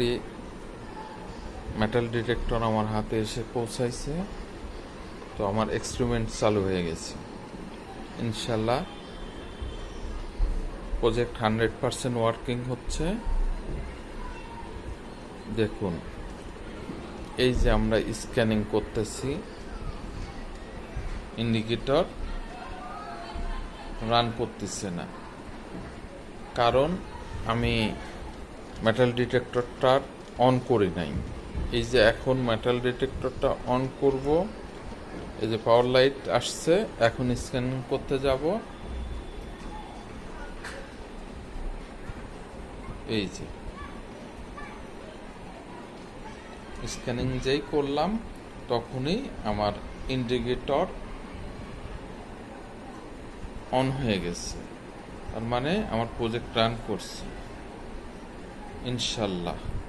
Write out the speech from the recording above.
Already metal detector আমার হাতে এসে পৌঁছাইছে। তো আমার এক্সপেরিমেন্ট চালু হয়ে গেছে। ইনশাল্লাহ প্রজেক্ট 100% ওয়ার্কিং হচ্ছে। দেখুন, এই যে আমরা স্ক্যানিং করতেছি, ইন্ডিকেটর রান করতেছে না, কারণ আমি মেটাল ডিটেক্টরটা অন করি নাই। এই যে এখন মেটাল ডিটেক্টরটা অন করব, এই যে পাওয়ার লাইট আসছে, এখন স্ক্যানিং করতে যাব। এই যে স্ক্যানিং যেই করলাম তখনই আমার ইন্ডিকেটর অন হয়ে গেছে, তার মানে আমার প্রজেক্ট রান করছে ইনশাল্লাহ।